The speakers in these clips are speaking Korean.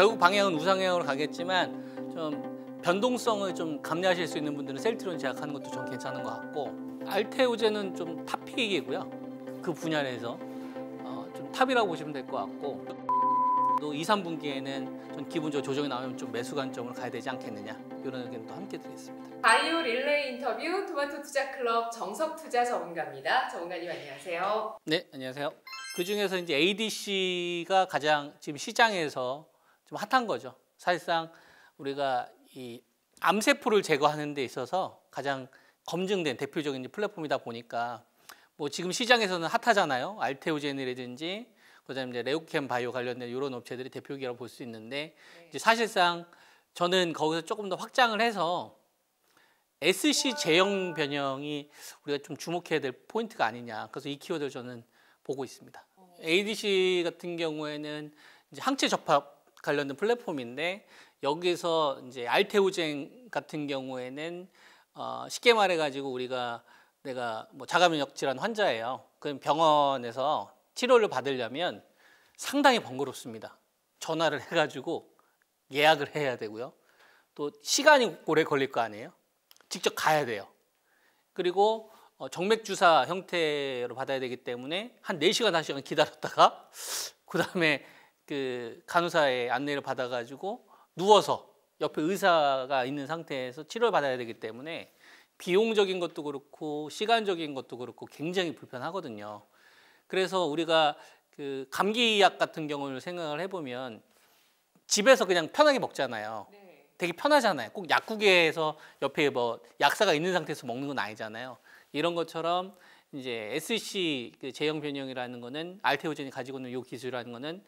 결국 방향은 우상향으로 가겠지만 좀 변동성을 좀 감내하실 수 있는 분들은 셀트리온 제약하는 것도 좀 괜찮은 것 같고, 알테오젠은 좀 탑픽이고요. 그 분야 내에서 좀 탑이라고 보시면 될 것 같고, 또 2, 3분기에는 좀 기본적으로 조정이 나오면 좀 매수 관점으로 가야 되지 않겠느냐, 이런 의견도 함께 드리겠습니다. 바이오 릴레이 인터뷰 토마토 투자 클럽 정석 투자 전문가입니다. 전문가님 안녕하세요. 네, 안녕하세요. 그 중에서 이제 ADC가 가장 지금 시장에서 좀 핫한 거죠. 사실상 우리가 이 암세포를 제거하는 데 있어서 가장 검증된 대표적인 플랫폼이다 보니까 뭐 지금 시장에서는 핫하잖아요. 알테오젠이라든지 그다음에 이제 레오캠 바이오 관련된 이런 업체들이 대표기라고 볼 수 있는데, 이제 사실상 저는 거기서 조금 더 확장을 해서 SC 제형 변형이 우리가 좀 주목해야 될 포인트가 아니냐. 그래서 이 키워드를 저는 보고 있습니다. ADC 같은 경우에는 이제 항체 접합 관련된 플랫폼인데, 여기서 이제 알테오젠 같은 경우에는 쉽게 말해가지고 내가 뭐 자가면역 질환 환자예요. 그럼 병원에서 치료를 받으려면 상당히 번거롭습니다. 전화를 해가지고 예약을 해야 되고요. 또 시간이 오래 걸릴 거 아니에요. 직접 가야 돼요. 그리고 정맥 주사 형태로 받아야 되기 때문에 한 4시간, 5시간 기다렸다가 그다음에 그 간호사의 안내를 받아가지고 누워서 옆에 의사가 있는 상태에서 치료를 받아야 되기 때문에 비용적인 것도 그렇고 시간적인 것도 그렇고 굉장히 불편하거든요. 그래서 우리가 그 감기약 같은 경우를 생각을 해보면 집에서 그냥 편하게 먹잖아요. 되게 편하잖아요. 꼭 약국에서 옆에 뭐 약사가 있는 상태에서 먹는 건 아니잖아요. 이런 것처럼 이제 SC 그 제형 변형이라는 거는, 알테오젠이 가지고 있는 이 기술이라는 거는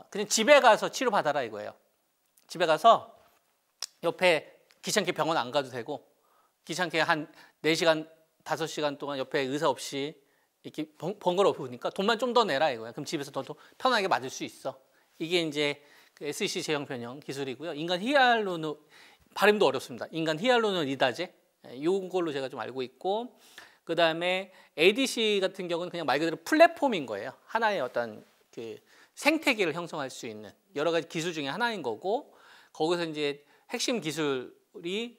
그냥 집에 가서 치료 받아라 이거예요. 집에 가서 옆에 귀찮게 병원 안 가도 되고, 귀찮게 한 4시간, 5시간 동안 옆에 의사 없이 이렇게 번거로우니까 돈만 좀 더 내라 이거예요. 그럼 집에서 더 편하게 맞을 수 있어. 이게 이제 그 SC 제형 변형 기술이고요. 인간 히알루론, 발음도 어렵습니다. 인간 히알루론이다제, 이걸로 제가 좀 알고 있고, 그 다음에 ADC 같은 경우는 그냥 말 그대로 플랫폼인 거예요. 하나의 어떤 그 생태계를 형성할 수 있는 여러 가지 기술 중에 하나인 거고, 거기서 이제 핵심 기술이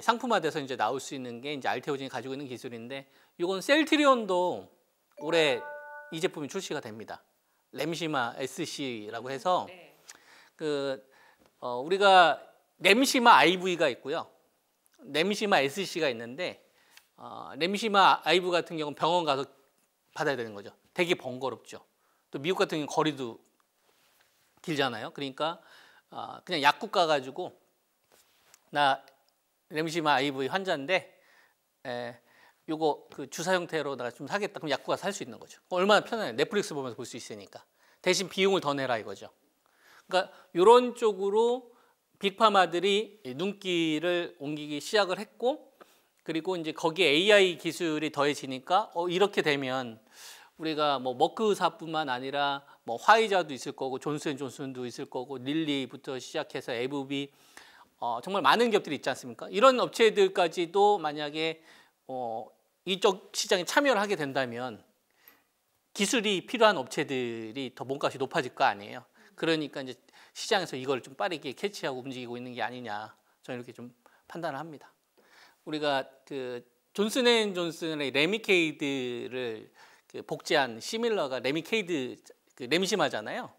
상품화돼서 이제 나올 수 있는 게 이제 알테오젠이 가지고 있는 기술인데, 이건 셀트리온도 올해 이 제품이 출시가 됩니다. 램시마 SC라고 해서 우리가 램시마 IV가 있고요, 램시마 SC가 있는데, 램시마 IV 같은 경우는 병원 가서 받아야 되는 거죠. 되게 번거롭죠. 또 미국 같은 경우는 거리도 길잖아요. 그러니까 그냥 약국 가가지고 나 램시마 IV 환자인데 요거 그 주사 형태로 내가 좀 사겠다. 그럼 약국 가서 살 수 있는 거죠. 얼마나 편해요. 넷플릭스 보면서 볼 수 있으니까. 대신 비용을 더 내라 이거죠. 그러니까 이런 쪽으로 빅파마들이 눈길을 옮기기 시작을 했고, 그리고 이제 거기에 AI 기술이 더해지니까 이렇게 되면 우리가 뭐 머크사뿐만 아니라 뭐 화이자도 있을 거고, 존슨앤존슨도 있을 거고, 릴리부터 시작해서 에브비, 정말 많은 기업들이 있지 않습니까? 이런 업체들까지도 만약에 이쪽 시장에 참여를 하게 된다면 기술이 필요한 업체들이 더 몸값이 높아질 거 아니에요. 그러니까 이제 시장에서 이걸 좀 빠르게 캐치하고 움직이고 있는 게 아니냐, 저는 이렇게 좀 판단을 합니다. 우리가 그 존슨앤존슨의 레미케이드를 그 복제한 시밀러가 레미케이드 그 램시마잖아요.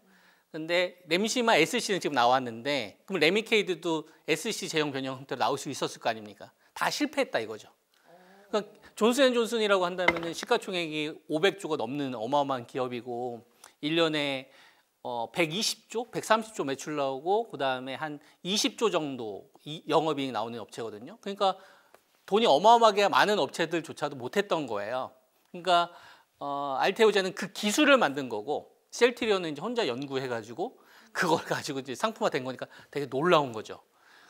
근데 램시마 SC는 지금 나왔는데, 그럼 레미케이드도 SC 제형 변형 형태로 나올 수 있었을 거 아닙니까? 다 실패했다 이거죠. 그러니까 존슨앤존슨이라고 한다면 시가총액이 500조가 넘는 어마어마한 기업이고, 1년에 120조, 130조 매출 나오고, 그 다음에 한 20조 정도 영업이익 나오는 업체거든요. 그러니까 돈이 어마어마하게 많은 업체들조차도 못했던 거예요. 그러니까 알테오젠은 그 기술을 만든 거고, 셀트리온은 이제 혼자 연구해가지고 그걸 가지고 이제 상품화된 거니까 되게 놀라운 거죠.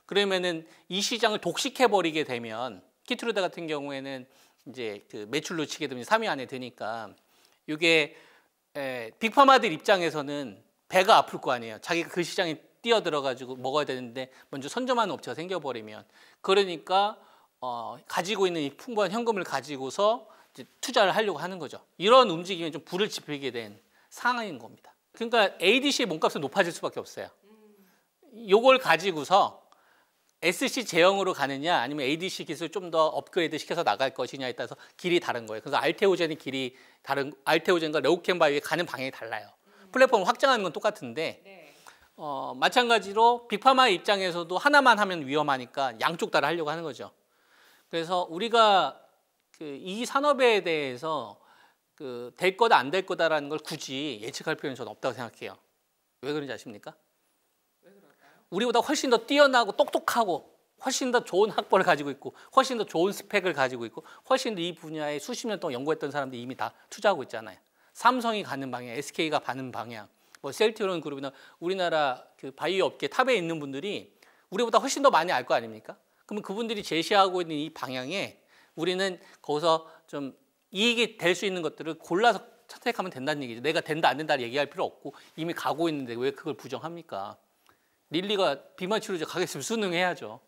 그러면은 이 시장을 독식해버리게 되면, 키트루다 같은 경우에는 이제 그 매출로 치게 되면 3위 안에 드니까, 이게 빅파마들 입장에서는 배가 아플 거 아니에요. 자기가 그 시장에 뛰어들어가지고 먹어야 되는데 먼저 선점하는 업체가 생겨버리면, 그러니까 가지고 있는 이 풍부한 현금을 가지고서 이제 투자를 하려고 하는 거죠. 이런 움직임에 좀 불을 지피게 된 상황인 겁니다. 그러니까 ADC의 몸값은 높아질 수밖에 없어요. 요걸 가지고서 SC 제형으로 가느냐 아니면 ADC 기술 좀 더 업그레이드 시켜서 나갈 것이냐에 따라서 길이 다른 거예요. 그래서 알테오젠의 길이 다른, 알테오젠과 레오켄바이오의 가는 방향이 달라요. 플랫폼을 확장하는 건 똑같은데 네. 마찬가지로 빅파마의 입장에서도 하나만 하면 위험하니까 양쪽 다 하려고 하는 거죠. 그래서 우리가 이 산업에 대해서 될 거다 안 될 거다라는 걸 굳이 예측할 필요는 저는 없다고 생각해요. 왜 그런지 아십니까? 왜 그럴까요? 우리보다 훨씬 더 뛰어나고 똑똑하고 훨씬 더 좋은 학벌을 가지고 있고 훨씬 더 좋은 스펙을 가지고 있고 훨씬 더 이 분야에 수십 년 동안 연구했던 사람들이 이미 다 투자하고 있잖아요. 삼성이 가는 방향, SK가 가는 방향, 뭐 셀트리온 그룹이나 우리나라 바이오 업계 탑에 있는 분들이 우리보다 훨씬 더 많이 알 거 아닙니까? 그러면 그분들이 제시하고 있는 이 방향에 우리는 거기서 좀 이익이 될 수 있는 것들을 골라서 선택하면 된다는 얘기죠. 내가 된다 안 된다 얘기할 필요 없고 이미 가고 있는데 왜 그걸 부정합니까? 릴리가 비만 치료제 가겠으면 수능해야죠.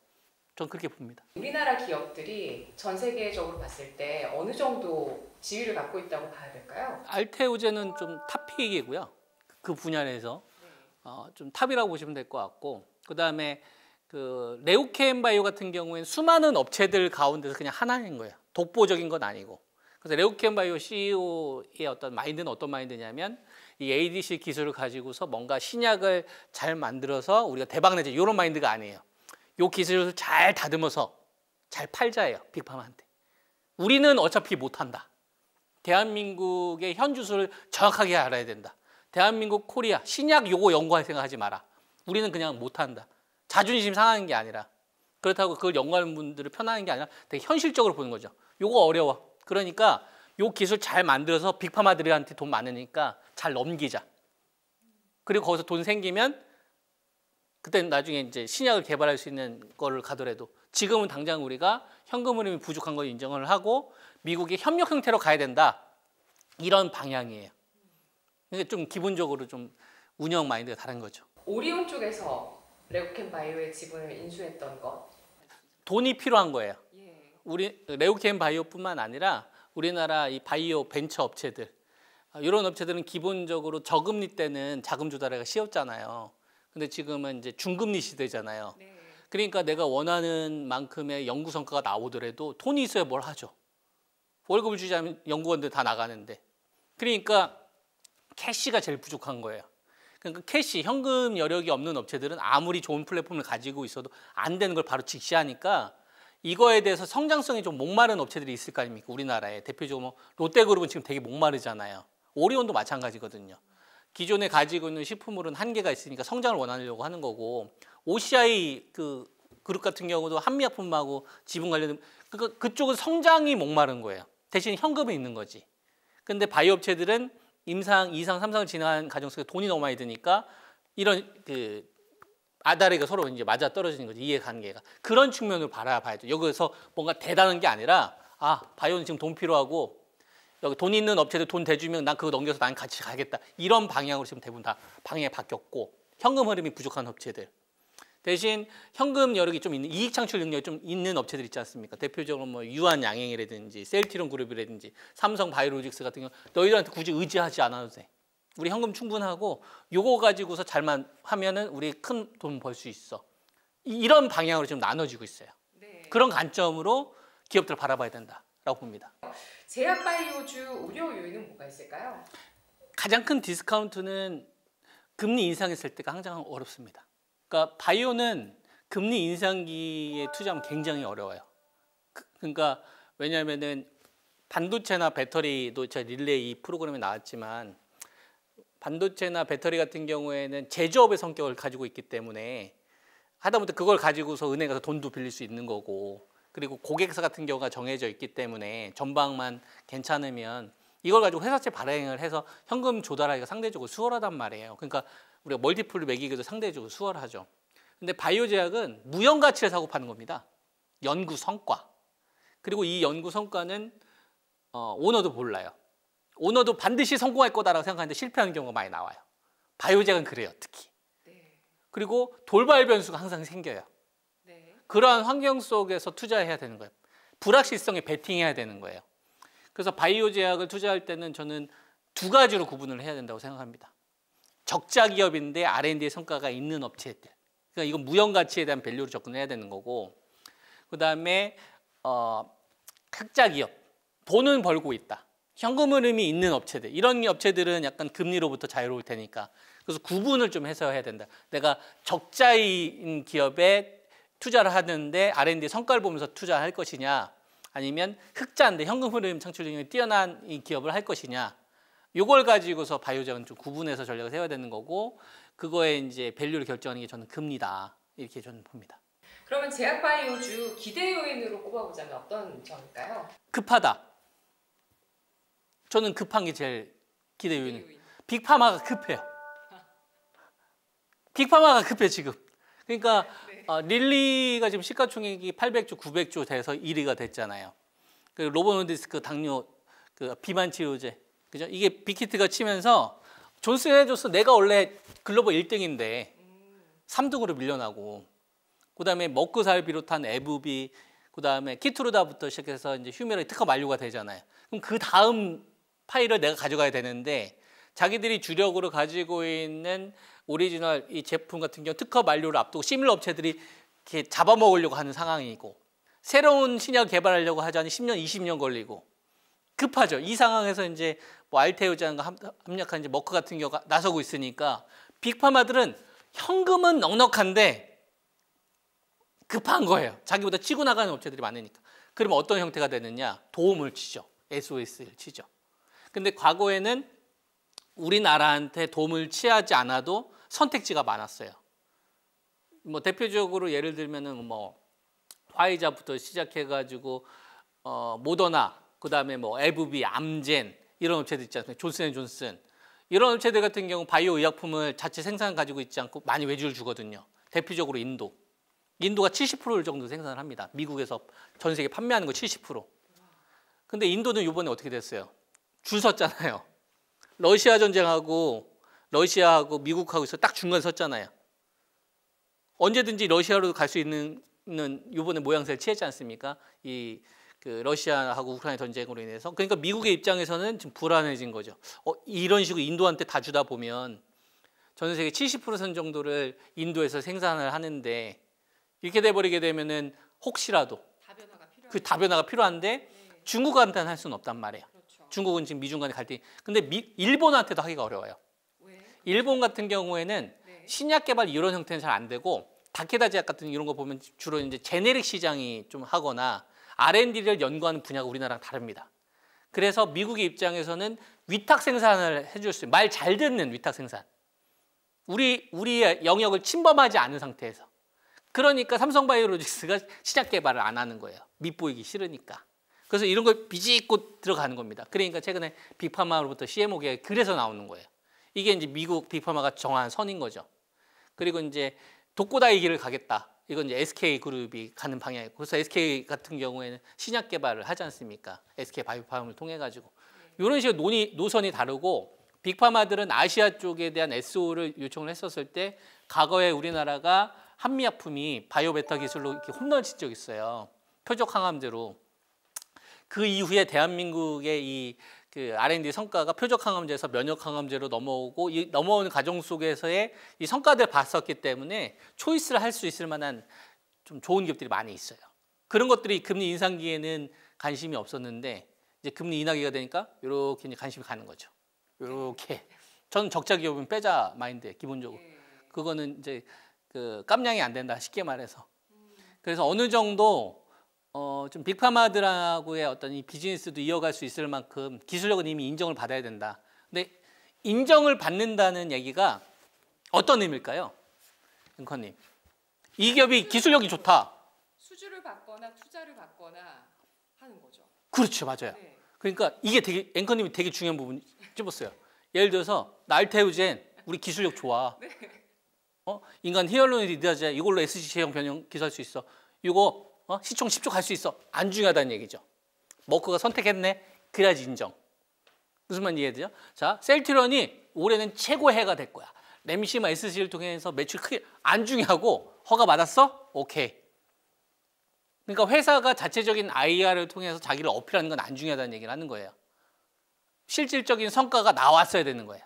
전 그렇게 봅니다. 우리나라 기업들이 전 세계적으로 봤을 때 어느 정도 지위를 갖고 있다고 봐야 될까요? 알테오젠은 좀 탑픽이고요. 그 분야 내에서 좀 탑이라고 보시면 될 것 같고, 그다음에 레오케인 바이오 같은 경우에는 수많은 업체들 가운데서 그냥 하나인 거예요. 독보적인 건 아니고. 그래서 레오케인 바이오 CEO의 어떤 마인드는 어떤 마인드냐면 이 ADC 기술을 가지고서 뭔가 신약을 잘 만들어서 우리가 대박 내자 이런 마인드가 아니에요. 이 기술을 잘 다듬어서 잘 팔자예요. 빅파마한테. 우리는 어차피 못한다. 대한민국의 현주소를 정확하게 알아야 된다. 대한민국 코리아 신약 요거 연구할 생각하지 마라. 우리는 그냥 못한다. 자존심 상하는 게 아니라, 그렇다고 그걸 연구하는 분들을 편하는 게 아니라 되게 현실적으로 보는 거죠. 요거 어려워. 그러니까 요 기술 잘 만들어서 빅파마들한테 돈 많으니까 잘 넘기자. 그리고 거기서 돈 생기면 그때 나중에 이제 신약을 개발할 수 있는 거를 가더라도, 지금은 당장 우리가 현금 흐름이 부족한 걸 인정을 하고 미국의 협력 형태로 가야 된다. 이런 방향이에요. 그러니까 좀 기본적으로 좀 운영 마인드가 다른 거죠. 오리온 쪽에서 레오켄 바이오의 지분을 인수했던 것. 돈이 필요한 거예요. 예. 우리 레오케인 바이오뿐만 아니라 우리나라 이 바이오 벤처 업체들, 이런 업체들은 기본적으로 저금리 때는 자금 조달하기가 쉬웠잖아요. 근데 지금은 이제 중금리 시대잖아요. 네. 그러니까 내가 원하는 만큼의 연구 성과가 나오더라도 돈이 있어야 뭘 하죠. 월급을 주자면 연구원들 다 나가는데. 그러니까 캐시가 제일 부족한 거예요. 그러니까 캐시, 현금 여력이 없는 업체들은 아무리 좋은 플랫폼을 가지고 있어도 안 되는 걸 바로 직시하니까 이거에 대해서 성장성이 좀 목마른 업체들이 있을 거 아닙니까? 우리나라에 대표적으로 뭐 롯데그룹은 지금 되게 목마르잖아요. 오리온도 마찬가지거든요. 기존에 가지고 있는 식품물은 한계가 있으니까 성장을 원하려고 하는 거고, OCI 그룹 같은 경우도 한미약품하고 지분 관련, 그쪽은 성장이 목마른 거예요. 대신 현금이 있는 거지. 근데 바이오 업체들은 임상, 2상, 3상을 진행한 과정 속에 돈이 너무 많이 드니까 이런 아다리가 서로 이제 맞아 떨어지는 거지, 이해관계가. 그런 측면으로 바라봐야죠. 여기서 뭔가 대단한 게 아니라, 바이오는 지금 돈 필요하고 여기 돈 있는 업체들 돈 대주면 난 그거 넘겨서 난 같이 가겠다. 이런 방향으로 지금 대부분 다 방향이 바뀌었고, 현금 흐름이 부족한 업체들. 대신 현금 여력이 좀 있는, 이익 창출 능력이 좀 있는 업체들 있지 않습니까? 대표적으로 뭐 유한양행이라든지 셀트리온 그룹이라든지 삼성 바이오로직스 같은 경우 너희들한테 굳이 의지하지 않아도 돼. 우리 현금 충분하고 요거 가지고서 잘만 하면은 우리 큰 돈 벌 수 있어. 이런 방향으로 지금 나눠지고 있어요. 네. 그런 관점으로 기업들을 바라봐야 된다라고 봅니다. 제약바이오주 우려 요인은 뭐가 있을까요? 가장 큰 디스카운트는 금리 인상했을 때가 항상 어렵습니다. 그러니까 바이오는 금리 인상기에 투자하면 굉장히 어려워요. 그러니까 왜냐하면은 반도체나 배터리도 제가 릴레이 이 프로그램에 나왔지만, 반도체나 배터리 같은 경우에는 제조업의 성격을 가지고 있기 때문에 하다못해 그걸 가지고서 은행 가서 돈도 빌릴 수 있는 거고, 그리고 고객사 같은 경우가 정해져 있기 때문에 전방만 괜찮으면 이걸 가지고 회사채 발행을 해서 현금 조달하기가 상대적으로 수월하단 말이에요. 그러니까 우리가 멀티플을 매기기도 상대적으로 수월하죠. 근데 바이오 제약은 무형 가치를 사고 파는 겁니다. 연구 성과. 그리고 이 연구 성과는 오너도 몰라요. 오너도 반드시 성공할 거다라고 생각하는데 실패하는 경우가 많이 나와요. 바이오 제약은 그래요, 특히. 네. 그리고 돌발 변수가 항상 생겨요. 네. 그러한 환경 속에서 투자해야 되는 거예요. 불확실성에 베팅해야 되는 거예요. 그래서 바이오 제약을 투자할 때는 저는 두 가지로 구분을 해야 된다고 생각합니다. 적자 기업인데 R&D의 성과가 있는 업체들. 그러니까 이건 무형 가치에 대한 밸류로 접근해야 되는 거고, 그다음에 흑자 기업, 돈은 벌고 있다. 현금 흐름이 있는 업체들, 이런 업체들은 약간 금리로부터 자유로울 테니까 그래서 구분을 좀 해서 해야 된다. 내가 적자인 기업에 투자를 하는데 R&D 성과를 보면서 투자할 것이냐, 아니면 흑자인데 현금 흐름 창출 능력이 뛰어난 이 기업을 할 것이냐, 이걸 가지고서 바이오작은 좀 구분해서 전략을 세워야 되는 거고, 그거에 이제 밸류를 결정하는 게 저는 금리다, 이렇게 저는 봅니다. 그러면 제약바이오주 기대 요인으로 꼽아보자면 어떤 점일까요? 급하다. 저는 급한 게 제일 기대 요인은 빅파마가 급해요. 빅파마가 급해 지금. 그러니까 네. 릴리가 지금 시가총액이 800조, 900조 돼서 1위가 됐잖아요. 그 노보노디스크 당뇨 그 비만 치료제, 그죠? 이게 빅히트가 치면서 존슨앤존슨 내가 원래 글로벌 1등인데 3등으로 밀려나고, 그다음에 먹고 살 비롯한 에브비, 그다음에 키트루다부터 시작해서 이제 휴메라의 특허 만료가 되잖아요. 그럼 그 다음 파일을 내가 가져가야 되는데, 자기들이 주력으로 가지고 있는 오리지널 이 제품 같은 경우 특허 만료를 앞두고 시밀러 업체들이 이렇게 잡아먹으려고 하는 상황이고, 새로운 신약 개발하려고 하자니 10년, 20년 걸리고 급하죠. 이 상황에서 이제 뭐 알테오젠과 합력한 이제 머크 같은 경우가 나서고 있으니까 빅파마들은 현금은 넉넉한데 급한 거예요. 자기보다 치고 나가는 업체들이 많으니까. 그러면 어떤 형태가 되느냐? 도움을 치죠. SOS를 치죠. 근데 과거에는 우리나라한테 도움을 취하지 않아도 선택지가 많았어요. 뭐 대표적으로 예를 들면은 뭐 화이자부터 시작해가지고 모더나, 그다음에 뭐 에브비, 암젠 이런 업체들 있지 않습니까? 존슨앤존슨 이런 업체들 같은 경우 바이오 의약품을 자체 생산 가지고 있지 않고 많이 외주를 주거든요. 대표적으로 인도가 70% 정도 생산을 합니다. 미국에서 전 세계 판매하는 거 70%. 근데 인도는 이번에 어떻게 됐어요? 줄 섰잖아요. 러시아 전쟁하고 러시아하고 미국하고 있어 딱 중간 섰잖아요. 언제든지 러시아로 갈 수 있는 이번에 모양새를 취했지 않습니까? 그 러시아하고 우크라이나 전쟁으로 인해서. 그러니까 미국의 입장에서는 지금 불안해진 거죠. 이런 식으로 인도한테 다 주다 보면 전 세계 70% 정도를 인도에서 생산을 하는데, 이렇게 돼버리게 되면은 혹시라도 그 다변화가 필요한데 네. 중국한테는 할 수는 없단 말이에요. 그렇죠. 중국은 지금 미중 간의 갈등이. 근데 일본한테도 하기가 어려워요. 왜? 일본 같은 경우에는 네. 신약 개발 이런 형태는 잘 안 되고, 다케다 제약 같은 이런 거 보면 주로 이제 제네릭 시장이 좀 하거나 R&D를 연구하는 분야가 우리나라랑 다릅니다. 그래서 미국의 입장에서는 위탁 생산을 해줄 수 있는, 말 잘 듣는 위탁 생산. 우리의 영역을 침범하지 않은 상태에서. 그러니까 삼성바이오로직스가 신약 개발을 안 하는 거예요. 밑보이기 싫으니까. 그래서 이런 걸 비집고 들어가는 겁니다. 그러니까 최근에 빅파마로부터 CMO 계약이 그래서 나오는 거예요. 이게 이제 미국 빅파마가 정한 선인 거죠. 그리고 이제 독고다이 길을 가겠다. 이건 이제 SK 그룹이 가는 방향이고, 그래서 SK 같은 경우에는 신약 개발을 하지 않습니까? SK 바이오팜을 통해 가지고 이런 식으로 노선이 다르고, 빅파마들은 아시아 쪽에 대한 SO를 요청을 했었을 때 과거에 우리나라가 한미약품이 바이오 베타 기술로 이렇게 홈런을 친 적이 있어요. 표적 항암제로. 그 이후에 대한민국의 그 R&D 성과가 표적 항암제에서 면역 항암제로 넘어오고, 이 넘어오는 과정 속에서의 이 성과들을 봤었기 때문에 초이스를 할 수 있을 만한 좀 좋은 기업들이 많이 있어요. 그런 것들이 금리 인상기에는 관심이 없었는데 이제 금리 인하기가 되니까 이렇게 이제 관심이 가는 거죠. 이렇게. 저는 적자 기업은 빼자 마인드에 기본적으로. 그거는 이제 그 깜냥이 안 된다, 쉽게 말해서. 그래서 어느 정도 좀 빅파마들하고의 어떤 이 비즈니스도 이어갈 수 있을 만큼 기술력은 이미 인정을 받아야 된다. 근데 인정을 받는다는 얘기가 어떤 의미일까요? 앵커님. 이 기업이 기술력이 좋다. 수주를 받거나 투자를 받거나 하는 거죠. 그렇죠, 맞아요. 네. 그러니까 이게 되게 앵커님이 되게 중요한 부분 찝었어요. 예를 들어서 날테우젠 우리 기술력 좋아. 네. 인간 히알루론이드 리드하자 이걸로 SG 제형 변형 기술할 수 있어. 이거 시총 10조 갈 수 있어. 안 중요하다는 얘기죠. 머크가 선택했네. 그래야지 인정. 무슨 말인지 이해되죠? 자, 셀트리온이 올해는 최고 해가 될 거야. 램시마 SC를 통해서 매출 크게 안 중요하고 허가 받았어? 오케이. 그러니까 회사가 자체적인 IR을 통해서 자기를 어필하는 건 안 중요하다는 얘기를 하는 거예요. 실질적인 성과가 나왔어야 되는 거예요.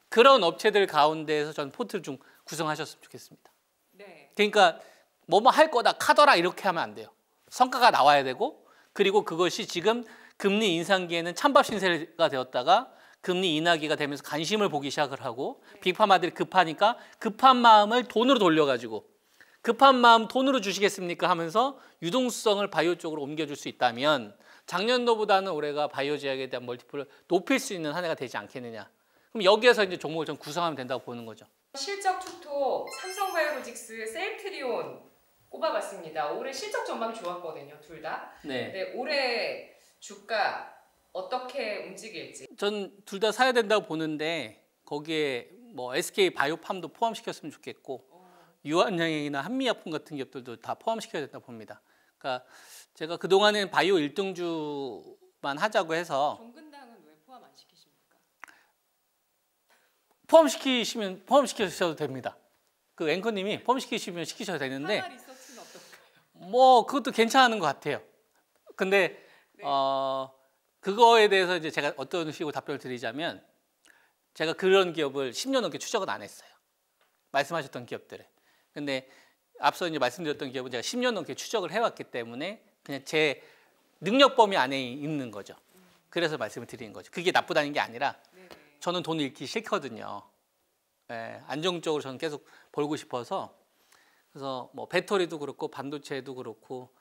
그런 업체들 가운데에서 저는 포트를 좀 구성하셨으면 좋겠습니다. 네. 그러니까 뭐뭐 할 거다 카더라 이렇게 하면 안 돼요. 성과가 나와야 되고 그리고 그것이 지금 금리 인상기에는 찬밥 신세가 되었다가 금리 인하기가 되면서 관심을 보기 시작을 하고 빅파마들이 급하니까 급한 마음을 돈으로 돌려가지고 급한 마음 돈으로 주시겠습니까 하면서 유동성을 바이오 쪽으로 옮겨줄 수 있다면 작년도보다는 올해가 바이오 제약에 대한 멀티플을 높일 수 있는 한 해가 되지 않겠느냐. 그럼 여기에서 이제 종목을 좀 구성하면 된다고 보는 거죠. 실적 투톱 삼성바이오로직스, 셀트리온 꼽아봤습니다. 올해 실적 전망 좋았거든요, 둘 다. 네. 네, 올해 주가 어떻게 움직일지. 전 둘 다 사야 된다고 보는데 거기에 뭐 SK 바이오팜도 포함시켰으면 좋겠고 유한양행이나 한미약품 같은 기업들도 다 포함시켜야 된다고 봅니다. 그러니까 제가 그동안은 바이오 1등주만 하자고 해서 종근당은 왜 포함 안 시키십니까? 포함시키셔도 됩니다. 그 앵커님이 포함시키시면 시키셔도 되는데 하나 리서치는 어떨까요? 뭐 그것도 괜찮은 것 같아요. 근데 네. 그거에 대해서 이제 제가 어떤 식으로 답변을 드리자면 제가 그런 기업을 10년 넘게 추적은 안 했어요. 말씀하셨던 기업들에. 근데 앞서 이제 말씀드렸던 기업은 제가 10년 넘게 추적을 해왔기 때문에 그냥 제 능력 범위 안에 있는 거죠. 그래서 말씀을 드리는 거죠. 그게 나쁘다는 게 아니라 네네. 저는 돈 잃기 싫거든요. 예, 안정적으로 저는 계속 벌고 싶어서 그래서 뭐 배터리도 그렇고 반도체도 그렇고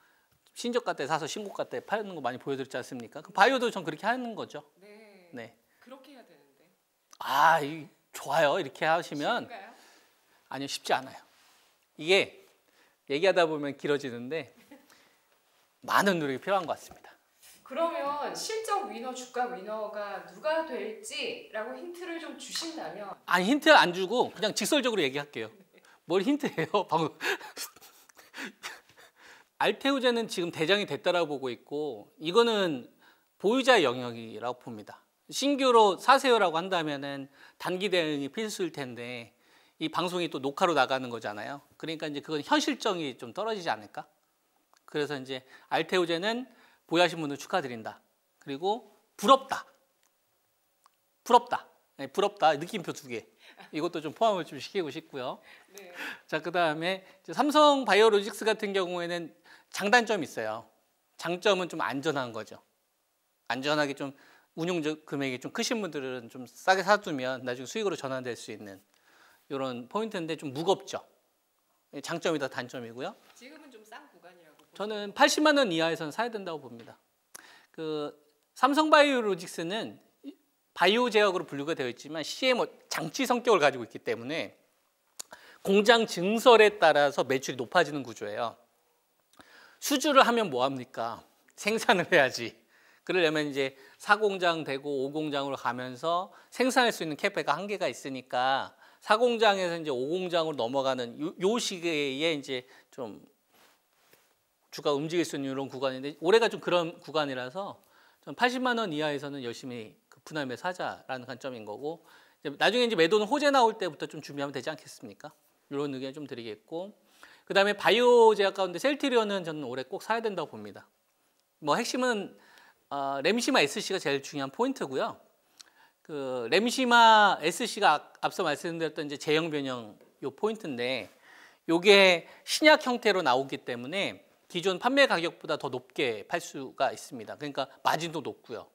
신저가 때 사서 신고가 때 파는 거 많이 보여드렸지 않습니까? 그 바이오도 전 그렇게 하는 거죠. 네. 네. 그렇게 해야 되는데. 아, 좋아요. 이렇게 하시면 쉽은가요? 아니요, 쉽지 않아요. 이게 얘기하다 보면 길어지는데 많은 노력이 필요한 것 같습니다. 그러면 실적 위너, 주가 위너가 누가 될지라고 힌트를 좀 주신다면. 아니 힌트 안 주고 그냥 직설적으로 얘기할게요. 뭘 힌트예요? 방금 알테오제는 지금 대장이 됐다라고 보고 있고 이거는 보유자의 영역이라고 봅니다. 신규로 사세요라고 한다면은 단기 대응이 필수일 텐데 이 방송이 또 녹화로 나가는 거잖아요. 그러니까 이제 그건 현실성이 좀 떨어지지 않을까? 그래서 이제 알테오제는 보유하신 분들 축하드린다. 그리고 부럽다. 네, 부럽다. 느낌표 2개. 이것도 좀 포함을 좀 시키고 싶고요. 네. 자, 그다음에 삼성 바이오로직스 같은 경우에는 장단점이 있어요. 장점은 좀 안전한 거죠. 안전하게 좀 운용 금액이 좀 크신 분들은 좀 싸게 사두면 나중에 수익으로 전환될 수 있는 이런 포인트인데 좀 무겁죠. 장점이 더 단점이고요. 지금은 좀 싼 구간이라고. 저는 80만 원 이하에서는 사야 된다고 봅니다. 그 삼성 바이오로직스는 바이오 제약으로 분류가 되어 있지만 CMO 장치 성격을 가지고 있기 때문에 공장 증설에 따라서 매출이 높아지는 구조예요. 수주를 하면 뭐 합니까? 생산을 해야지. 그러려면 이제 4공장 되고 5공장으로 가면서 생산할 수 있는 캐파가 한계가 있으니까 4공장에서 이제 5공장으로 넘어가는 요 시기에 이제 좀 주가 움직일 수 있는 이런 구간인데 올해가 좀 그런 구간이라서 좀 80만 원 이하에서는 열심히 그 분할매 사자라는 관점인 거고 이제 나중에 이제 매도는 호재 나올 때부터 좀 준비하면 되지 않겠습니까? 이런 의견 좀 드리겠고 그다음에 바이오 제약 가운데 셀트리온은 저는 올해 꼭 사야 된다고 봅니다. 뭐 핵심은 램시마 SC가 제일 중요한 포인트고요. 그 램시마 SC가 앞서 말씀드렸던 이제 제형 변형 요 포인트인데 요게 신약 형태로 나오기 때문에 기존 판매 가격보다 더 높게 팔 수가 있습니다. 그러니까 마진도 높고요.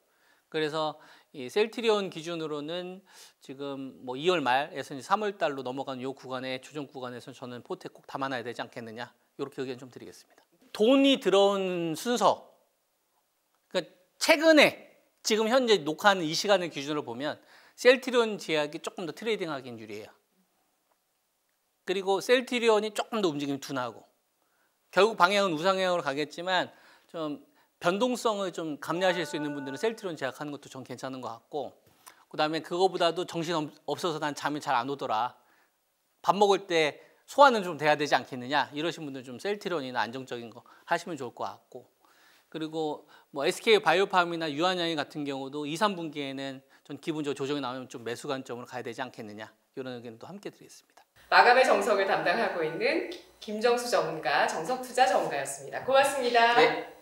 그래서 이 셀트리온 기준으로는 지금 뭐 2월 말에서 3월 달로 넘어가는 요 구간에 조정 구간에서 저는 포트에 꼭 담아놔야 되지 않겠느냐 이렇게 의견 좀 드리겠습니다. 돈이 들어온 순서. 그러니까 최근에 지금 현재 녹화하는 이 시간을 기준으로 보면 셀트리온 제약이 조금 더 트레이딩하기는 유리해요. 그리고 셀트리온이 조금 더 움직임이 둔하고 결국 방향은 우상향으로 가겠지만 좀 변동성을 좀 감내하실 수 있는 분들은 셀트리온 제약하는 것도 전 괜찮은 것 같고 그다음에 그거보다도 정신 없어서 난 잠이 잘 안 오더라. 밥 먹을 때 소화는 좀 돼야 되지 않겠느냐 이러신 분들은 좀 셀트리온이나 안정적인 거 하시면 좋을 것 같고 그리고 뭐 SK 바이오팜이나 유한양행 같은 경우도 2, 3분기에는 전 기본적으로 조정이 나오면 좀 매수 관점으로 가야 되지 않겠느냐 이런 의견도 함께 드리겠습니다. 마감의 정석을 담당하고 있는 김정수 전문가, 정석투자 전문가였습니다. 고맙습니다. 네.